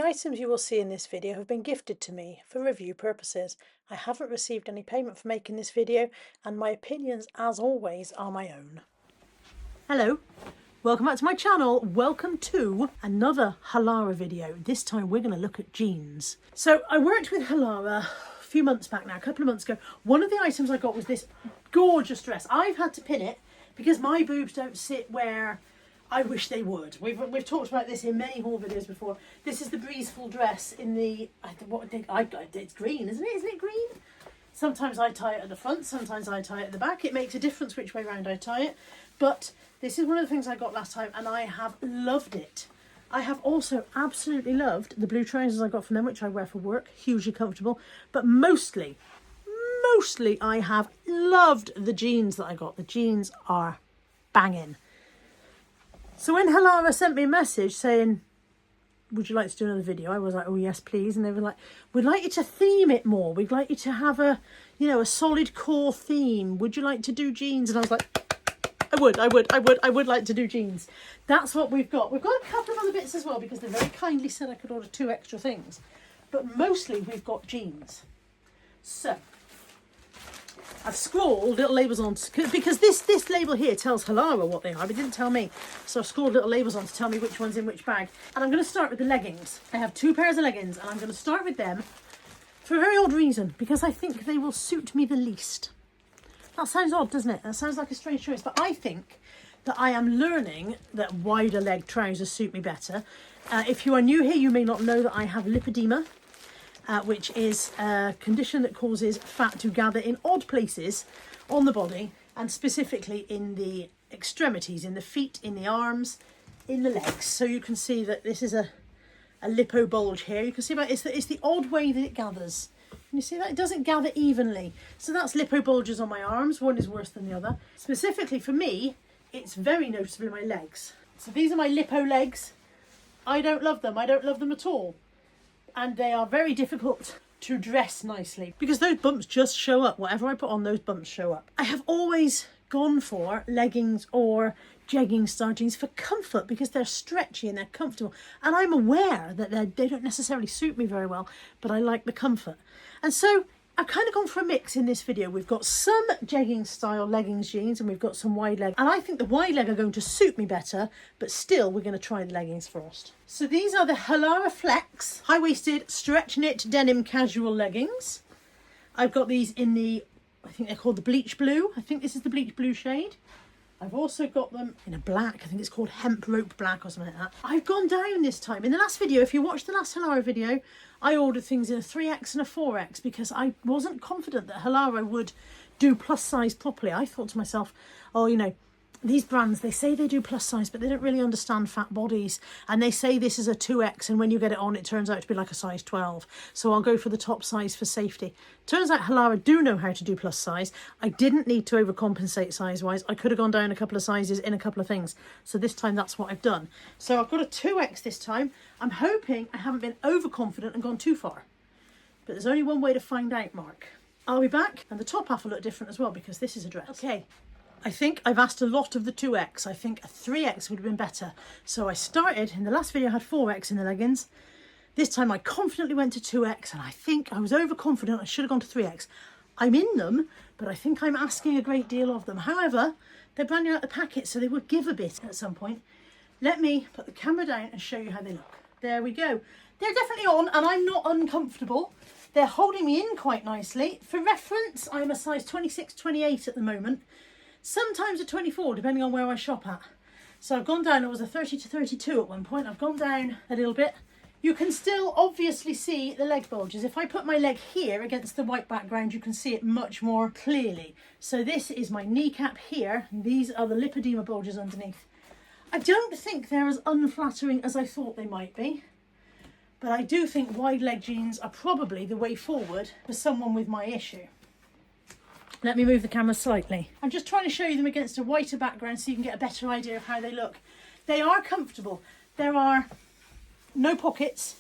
items you will see in this video have been gifted to me for review purposes. I haven't received any payment for making this video, and my opinions, as always, are my own. Hello, welcome back to my channel. Welcome to another Halara video. This time we're going to look at jeans. So I worked with Halara a few months back now, a couple of months ago. One of the items I got was this gorgeous dress. I've had to pin it because my boobs don't sit where I wish they would. We've talked about this in many haul videos before. This is the Breathable dress in the, it's green, isn't it? Isn't it green? Sometimes I tie it at the front, sometimes I tie it at the back. It makes a difference which way round I tie it. But this is one of the things I got last time and I have loved it. I have also absolutely loved the blue trousers I got from them, which I wear for work, hugely comfortable. But mostly I have loved the jeans that I got. The jeans are banging. So when Halara sent me a message saying, would you like to do another video? I was like, oh yes, please. And they were like, we'd like you to theme it more. We'd like you to have a solid core theme. Would you like to do jeans? And I was like, I would like to do jeans. That's what we've got. We've got a couple of other bits as well because they very kindly said I could order 2 extra things. But mostly we've got jeans. So I've scrawled little labels on, because this label here tells Halara what they are, but it didn't tell me. So I've scrawled little labels on to tell me which one's in which bag. And I'm going to start with the leggings. I have 2 pairs of leggings and I'm going to start with them for a very odd reason, because I think they will suit me the least. That sounds odd, doesn't it? That sounds like a strange choice, but I think that I am learning that wider leg trousers suit me better. If you are new here, you may not know that I have lipedema. Which is a condition that causes fat to gather in odd places on the body, and specifically in the extremities, in the feet, in the arms, in the legs. So you can see that this is a lipo bulge here. You can see about it's the odd way that it gathers. Can you see that? It doesn't gather evenly. So that's lipo bulges on my arms. One is worse than the other. Specifically for me, it's very noticeable in my legs. So these are my lipo legs. I don't love them. I don't love them at all. And they are very difficult to dress nicely because those bumps just show up. Whatever I put on, those bumps show up. I have always gone for leggings or jegging style jeans for comfort because they're stretchy and they're comfortable. And I'm aware that they don't necessarily suit me very well, but I like the comfort. And so I've kind of gone for a mix in this video. We've got some jegging style leggings jeans and we've got some wide leg. And I think the wide leg are going to suit me better, but still we're going to try the leggings first. So these are the Halara Flex high-waisted stretch knit denim casual leggings. I've got these in the, I think they're called the bleach blue. I think this is the bleach blue shade. I've also got them in a black. I think it's called hemp rope black or something like that. I've gone down this time. In the last video, if you watched the last Halara video, I ordered things in a 3X and a 4X because I wasn't confident that Halara would do plus size properly. I thought to myself, oh, you know, these brands, they say they do plus size, but they don't really understand fat bodies. And they say this is a 2X, and when you get it on, it turns out to be like a size 12. So I'll go for the top size for safety. Turns out Halara do know how to do plus size. I didn't need to overcompensate size-wise. I could have gone down a couple of sizes in a couple of things. So this time, that's what I've done. So I've got a 2X this time. I'm hoping I haven't been overconfident and gone too far. But there's only one way to find out, Mark. I'll be back, and the top half will look different as well because this is a dress. Okay. I think I've asked a lot of the 2X. I think a 3X would have been better. So I started, in the last video I had 4X in the leggings. This time I confidently went to 2X and I think I was overconfident. I should have gone to 3X. I'm in them, but I think I'm asking a great deal of them. However, they're brand new out the packet, so they would give a bit at some point. Let me put the camera down and show you how they look. There we go. They're definitely on and I'm not uncomfortable. They're holding me in quite nicely. For reference, I'm a size 26, 28 at the moment. Sometimes a 24, depending on where I shop at. So I've gone down, I was a 30 to 32 at one point. I've gone down a little bit. You can still obviously see the leg bulges. If I put my leg here against the white background, you can see it much more clearly. So this is my kneecap here. And these are the lipedema bulges underneath. I don't think they're as unflattering as I thought they might be. But I do think wide leg jeans are probably the way forward for someone with my issue. Let me move the camera slightly. I'm just trying to show you them against a whiter background so you can get a better idea of how they look. They are comfortable. There are no pockets.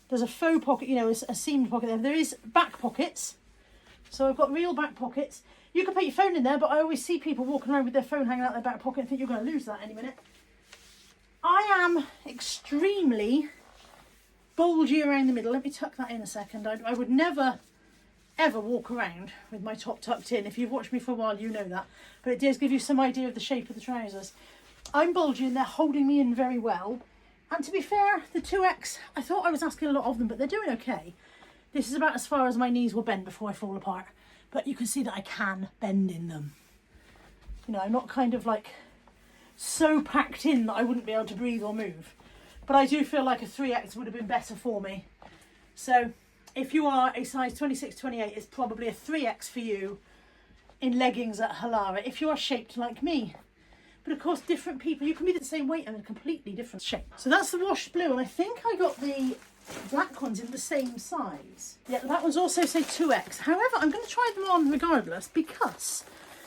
There's a faux pocket, you know, a seamed pocket there. There is back pockets. So I've got real back pockets. You can put your phone in there, but I always see people walking around with their phone hanging out their back pocket and think you're going to lose that any minute. I am extremely bulgy around the middle. Let me tuck that in a second. I would never ever walk around with my top tucked in. If you've watched me for a while, you know that. But it does give you some idea of the shape of the trousers. I'm bulgy and they're holding me in very well. And to be fair, the 2X, I thought I was asking a lot of them, but they're doing okay. This is about as far as my knees will bend before I fall apart. But you can see that I can bend in them. You know, I'm not kind of like so packed in that I wouldn't be able to breathe or move. But I do feel like a 3X would have been better for me. So if you are a size 26-28, it's probably a 3X for you in leggings at Halara, if you are shaped like me. But of course, different people, you can be the same weight and a completely different shape. So that's the washed blue, and I think I got the black ones in the same size. Yeah, that one's also say 2X. However, I'm going to try them on regardless, because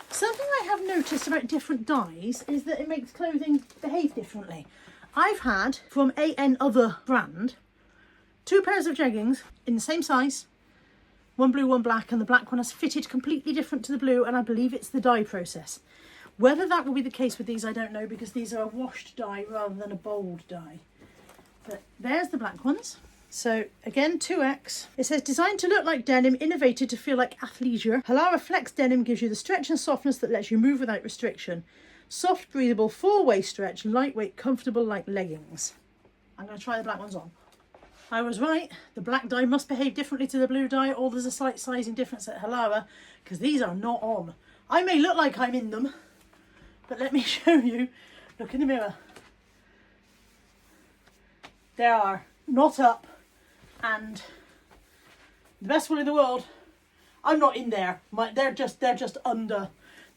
something I have noticed about different dyes is that it makes clothing behave differently. I've had, from other brand, 2 pairs of jeggings in the same size, one blue, one black, and the black one has fitted completely different to the blue, and I believe it's the dye process. Whether that will be the case with these, I don't know, because these are a washed dye rather than a bold dye. But there's the black ones. So again, 2X. It says, designed to look like denim, innovated to feel like athleisure. Halara Flex Denim gives you the stretch and softness that lets you move without restriction. Soft, breathable, 4-way stretch, lightweight, comfortable like leggings. I'm going to try the black ones on. I was right, the black dye must behave differently to the blue dye, or there's a slight sizing difference at Halara, because these are not on. I may look like I'm in them, but let me show you. Look in the mirror. They are not up, and the best one in the world, I'm not in there. They're just under.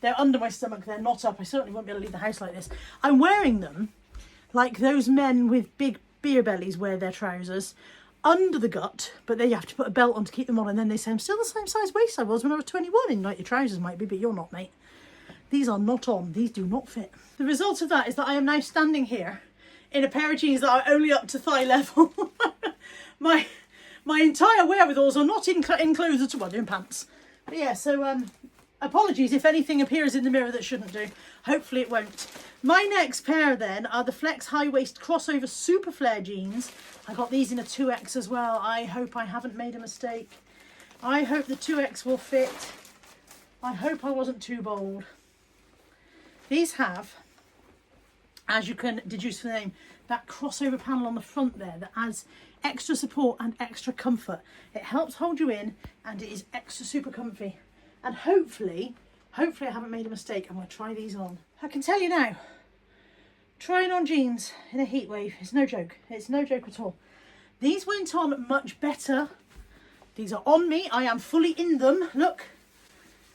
They're under my stomach, they're not up. I certainly won't be able to leave the house like this. I'm wearing them like those men with big beer bellies wear their trousers under the gut, but then you have to put a belt on to keep them on, and then they say, I'm still the same size waist I was when I was 21. And like, your trousers might be, but you're not, mate. These are not on. These do not fit. The result of that is that I am now standing here in a pair of jeans that are only up to thigh level. my entire wherewithals are not in clothes at all. Well, they're in pants. But yeah, so apologies if anything appears in the mirror that shouldn't do. Hopefully it won't. My next pair then are the Flex High Waist Crossover Super Flare jeans. I got these in a 2X as well. I hope I haven't made a mistake. I hope the 2X will fit. I hope I wasn't too bold. These have, as you can deduce from the name, that crossover panel on the front there that adds extra support and extra comfort. It helps hold you in, and it is extra super comfy. And hopefully I haven't made a mistake. I'm going to try these on. I can tell you now, trying on jeans in a heat wave is no joke. It's no joke at all. These went on much better. These are on me. I am fully in them. Look.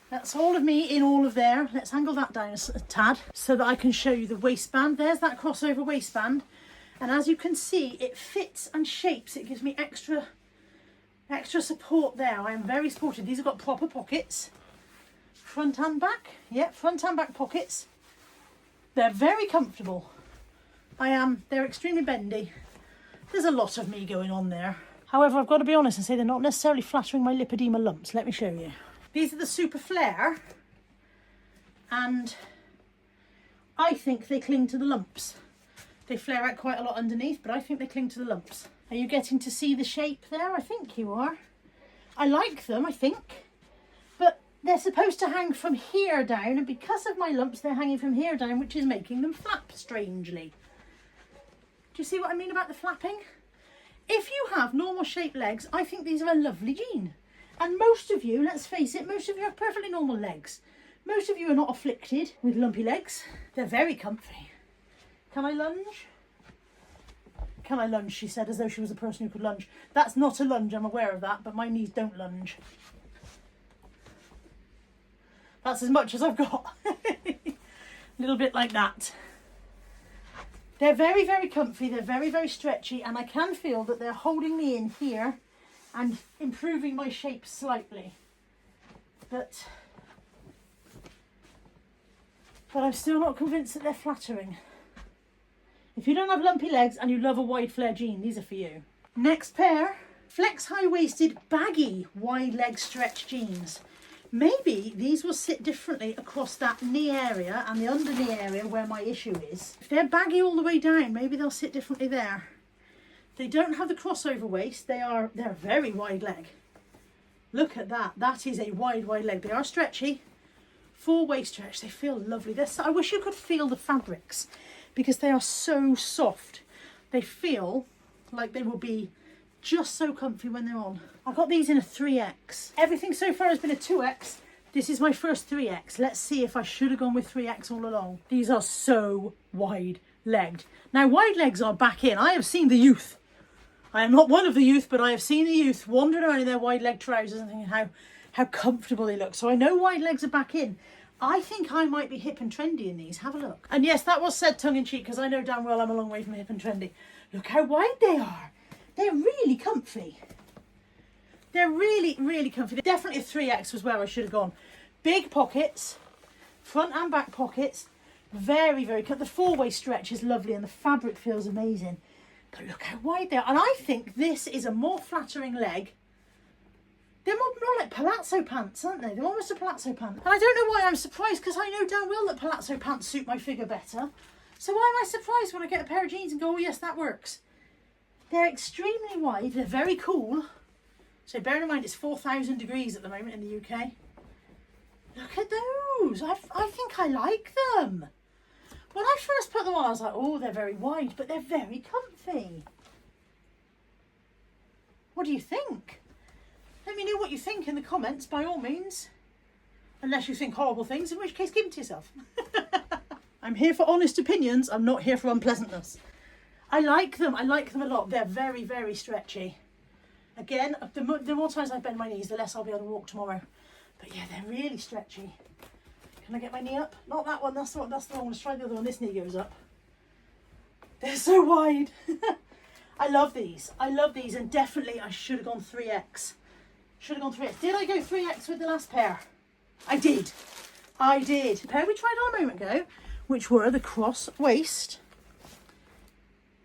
That's all of me in all of there. Let's angle that down a tad so that I can show you the waistband. There's that crossover waistband. And as you can see, it fits and shapes. It gives me extra support there. I am very sporty. These have got proper pockets. Front and back. Yep, front and back pockets. They're very comfortable. They're extremely bendy. There's a lot of me going on there. However, I've got to be honest and say they're not necessarily flattering my lipedema lumps. Let me show you. These are the Super Flare, and I think they cling to the lumps. They flare out quite a lot underneath, but I think they cling to the lumps. Are you getting to see the shape there? I think you are. I like them, I think, but they're supposed to hang from here down, and because of my lumps, they're hanging from here down, which is making them flap strangely. Do you see what I mean about the flapping? If you have normal shaped legs, I think these are a lovely jean. And most of you, let's face it, most of you have perfectly normal legs. Most of you are not afflicted with lumpy legs. They're very comfy. Can I lunge? Can I lunge, she said, as though she was a person who could lunge. That's not a lunge, I'm aware of that, but my knees don't lunge. That's as much as I've got. A little bit like that. They're very, very comfy. They're very, very stretchy, and I can feel that they're holding me in here and improving my shape slightly. But I'm still not convinced that they're flattering. If you don't have lumpy legs and you love a wide flare jean, these are for you. Next pair, Flex High-Waisted Baggy Wide Leg Stretch Jeans. Maybe these will sit differently across that knee area and the under knee area where my issue is. If they're baggy all the way down, maybe they'll sit differently there. They don't have the crossover waist. They're very wide leg. Look at that. That is a wide leg. They are stretchy. Full waist stretch. They feel lovely. I wish you could feel the fabrics because they are so soft. They feel like they will be just so comfy when they're on. I got these in a 3X. Everything so far has been a 2X. This is my first 3X. Let's see if I should have gone with 3X all along. These are so wide legged. Now wide legs are back in. I have seen the youth. I am not one of the youth, but I have seen the youth wandering around in their wide leg trousers and thinking how comfortable they look. So I know wide legs are back in. I think I might be hip and trendy in these. Have a look. And yes, that was said tongue in cheek because I know damn well I'm a long way from hip and trendy. Look how wide they are. They're really comfy. They're really, really comfy. Definitely a 3X was where I should have gone. Big pockets, front and back pockets. Very, very cut. The four-way stretch is lovely and the fabric feels amazing. But look how wide they are. And I think this is a more flattering leg. They're more like palazzo pants, aren't they? They're almost a palazzo pant. And I don't know why I'm surprised because I know damn well that palazzo pants suit my figure better. So why am I surprised when I get a pair of jeans and go, oh yes, that works? They're extremely wide. They're very cool. So bear in mind it's 4,000 degrees at the moment in the UK. Look at those. I think I like them. When I first put them on, I was like, oh, they're very wide, but they're very comfy. What do you think? Let me know what you think in the comments, by all means. Unless you think horrible things, in which case, keep them to yourself. I'm here for honest opinions. I'm not here for unpleasantness. I like them. I like them a lot. They're very, very stretchy. Again, the more times I bend my knees, the less I'll be able to walk tomorrow. But yeah, they're really stretchy. Can I get my knee up? Not that one. That's the one. Let's try the other one. This knee goes up. They're so wide. I love these. I love these. And definitely I should have gone 3X. Should have gone 3X. Did I go 3X with the last pair? I did. I did. The pair we tried on a moment ago, which were the cross waist,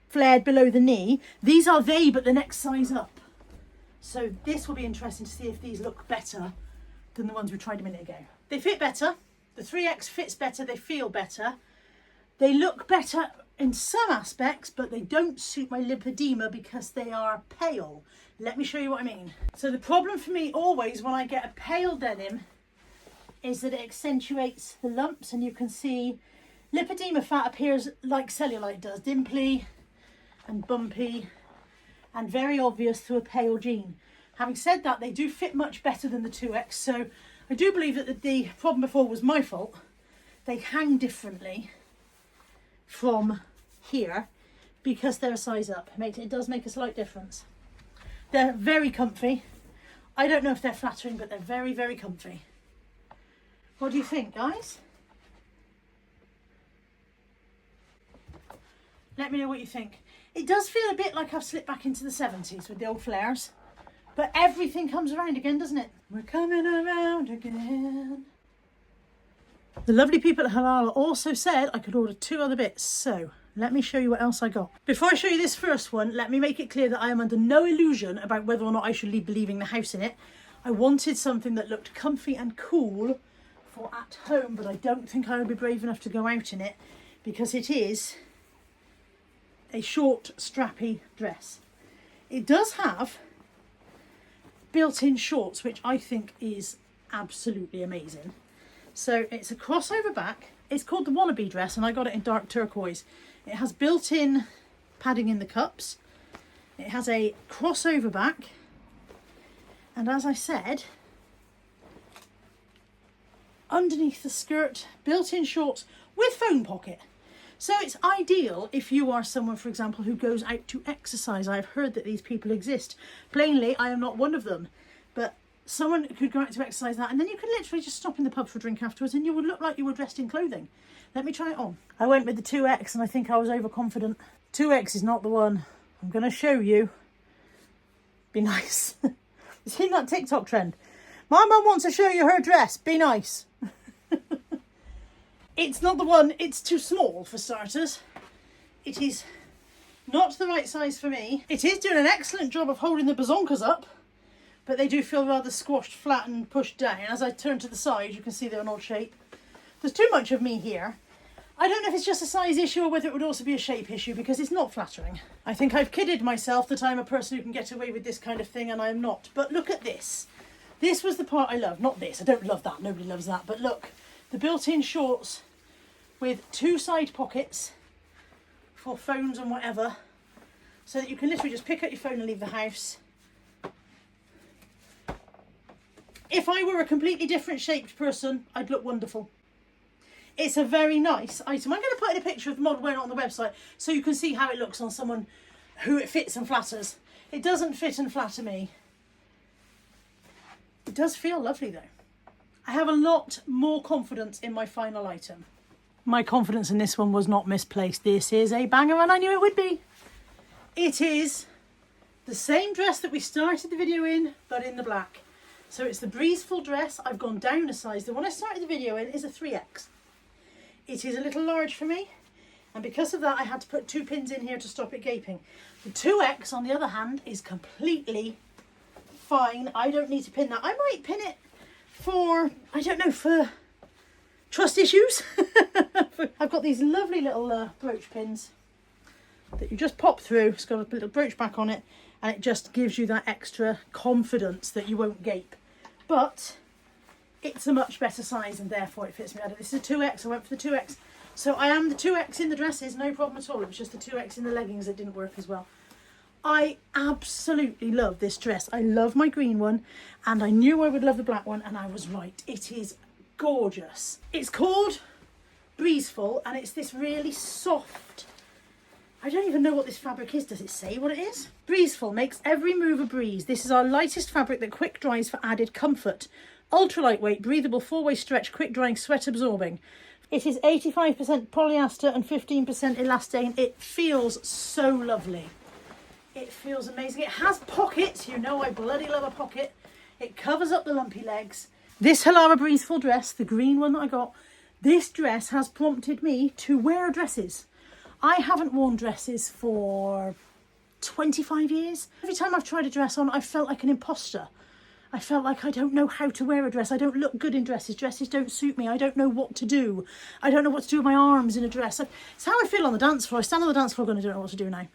flared below the knee. These are they, but the next size up. So this will be interesting to see if these look better than the ones we tried a minute ago. They fit better. The 3X fits better. They feel better. They look better in some aspects, but they don't suit my lipedema because they are pale. Let me show you what I mean. So the problem for me always when I get a pale denim is that it accentuates the lumps, and you can see lipedema fat appears like cellulite does, dimply and bumpy and very obvious to a pale jean. Having said that, they do fit much better than the 2X, so I do believe that the problem before was my fault. They hang differently from here because they're a size up. It does make a slight difference. They're very comfy. I don't know if they're flattering, but they're very, very comfy. What do you think, guys? Let me know what you think. It does feel a bit like I've slipped back into the 70s with the old flares, but everything comes around again, doesn't it? We're coming around again. The lovely people at Halala also said I could order 2 other bits, so let me show you what else I got. Before I show you this first one, let me make it clear that I am under no illusion about whether or not I should be leaving the house in it. I wanted something that looked comfy and cool for at home, but I don't think I would be brave enough to go out in it because it is a short, strappy dress. It does have built-in shorts, which I think is absolutely amazing. So it's a crossover back. It's called the Wannabe dress, and I got it in dark turquoise. It has built-in padding in the cups. It has a crossover back, and as I said, underneath the skirt, built-in shorts with phone pocket. So it's ideal if you are someone, for example, who goes out to exercise. I've heard that these people exist. Plainly, I am not one of them. But someone could go out to exercise that, and then you could literally just stop in the pub for a drink afterwards and you would look like you were dressed in clothing. Let me try it on. I went with the 2X and I think I was overconfident. 2X is not the one. I'm going to show you. Be nice. You seen that TikTok trend? My mum wants to show you her dress. Be nice. It's not the one. It's too small for starters. It is not the right size for me. It is doing an excellent job of holding the bazonkas up, but they do feel rather squashed, flat and pushed down. As I turn to the side, you can see they're an odd shape. There's too much of me here. I don't know if it's just a size issue or whether it would also be a shape issue because it's not flattering. I think I've kidded myself that I'm a person who can get away with this kind of thing, and I am not. But look at this. This was the part I love. Not this. I don't love that. Nobody loves that. But look, the built-in shorts with 2 side pockets for phones and whatever, so that you can literally just pick up your phone and leave the house. If I were a completely different shaped person, I'd look wonderful. It's a very nice item. I'm going to put in a picture of the model wearing it on the website so you can see how it looks on someone who it fits and flatters. It doesn't fit and flatter me. It does feel lovely though. I have a lot more confidence in my final item. My confidence in this one was not misplaced. This is a banger, and I knew it would be. It is the same dress that we started the video in, but in the black. So it's the Breathable dress. I've gone down a size. The one I started the video in is a 3X. It is a little large for me, and because of that I had to put 2 pins in here to stop it gaping. The 2X on the other hand is completely fine. I don't need to pin that. I might pin it for, I don't know, for trust issues. I've got these lovely little brooch pins that you just pop through. It's got a little brooch back on it, and it just gives you that extra confidence that you won't gape. But it's a much better size, and therefore it fits me better. This is a 2X. I went for the 2X. So I am the 2X in the dresses, no problem at all. It was just the 2X in the leggings that didn't work as well. I absolutely love this dress. I love my green one, and I knew I would love the black one, and I was right. It is gorgeous. It's called Breathable, and it's this really soft, I don't even know what this fabric is. Does it say what it is? Breathable makes every move a breeze. This is our lightest fabric that quick dries for added comfort. Ultra lightweight, breathable, 4-way stretch, quick drying, sweat absorbing. It is 85% polyester and 15% elastane. It feels so lovely. It feels amazing. It has pockets. You know I bloody love a pocket. It covers up the lumpy legs. This Halara Breathable dress, the green one that I got, this dress has prompted me to wear dresses. I haven't worn dresses for 25 years. Every time I've tried a dress on, I've felt like an imposter. I felt like I don't know how to wear a dress. I don't look good in dresses. Dresses don't suit me. I don't know what to do. I don't know what to do with my arms in a dress. It's how I feel on the dance floor. I stand on the dance floor going, I don't know what to do now.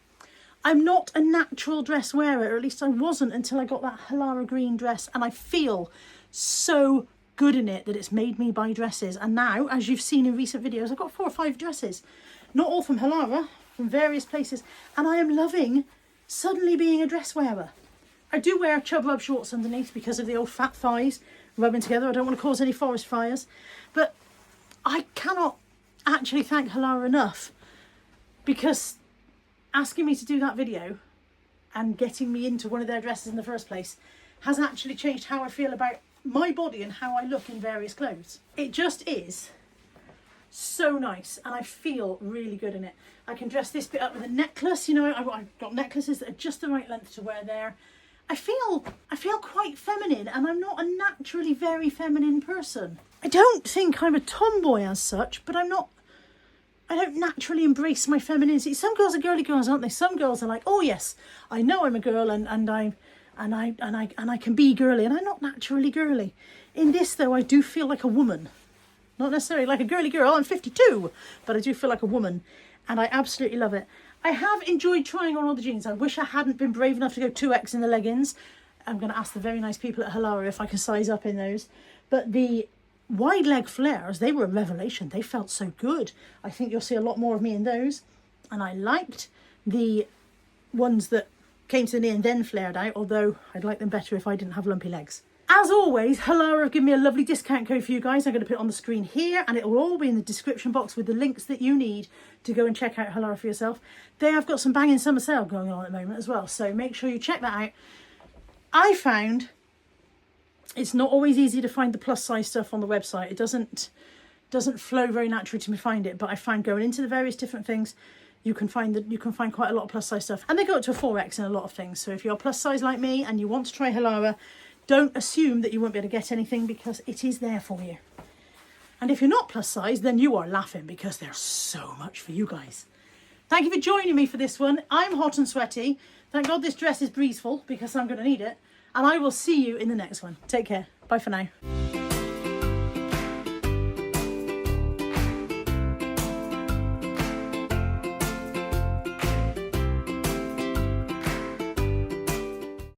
I'm not a natural dress wearer, or at least I wasn't until I got that Halara green dress, and I feel so good in it that it's made me buy dresses. And now, as you've seen in recent videos, I've got 4 or 5 dresses. Not all from Halara, from various places, and I am loving suddenly being a dress wearer. I do wear chub rub shorts underneath because of the old fat thighs rubbing together. I don't want to cause any forest fires, but I cannot actually thank Halara enough, because asking me to do that video and getting me into one of their dresses in the first place has actually changed how I feel about my body and how I look in various clothes. It just is so nice, and I feel really good in it. I can dress this bit up with a necklace. You know, I've got necklaces that are just the right length to wear there. I feel quite feminine, and I'm not a naturally very feminine person. I don't think I'm a tomboy as such, but I don't naturally embrace my femininity. Some girls are girly girls, aren't they? Some girls are like, oh yes, I know I'm a girl, and I can be girly, and I'm not naturally girly. In this though, I do feel like a woman. Not necessarily like a girly girl, I'm 52, but I do feel like a woman, and I absolutely love it. I have enjoyed trying on all the jeans. I wish I hadn't been brave enough to go 2X in the leggings. I'm going to ask the very nice people at Halara if I can size up in those. But the wide leg flares, they were a revelation. They felt so good. I think you'll see a lot more of me in those. And I liked the ones that came to the knee and then flared out, although I'd like them better if I didn't have lumpy legs. As always, Halara have given me a lovely discount code for you guys. I'm going to put it on the screen here, and it will all be in the description box with the links that you need to go and check out Halara for yourself. They have got some banging summer sale going on at the moment as well, so make sure you check that out. I found it's not always easy to find the plus size stuff on the website. It doesn't flow very naturally to me find it, but I find going into the various different things, you can find quite a lot of plus size stuff, and they go up to a 4X in a lot of things. So if you're plus size like me and you want to try Halara, don't assume that you won't be able to get anything, because it is there for you. And if you're not plus size, then you are laughing, because there's so much for you guys. Thank you for joining me for this one. I'm hot and sweaty. Thank God this dress is breathable, because I'm going to need it. And I will see you in the next one. Take care. Bye for now.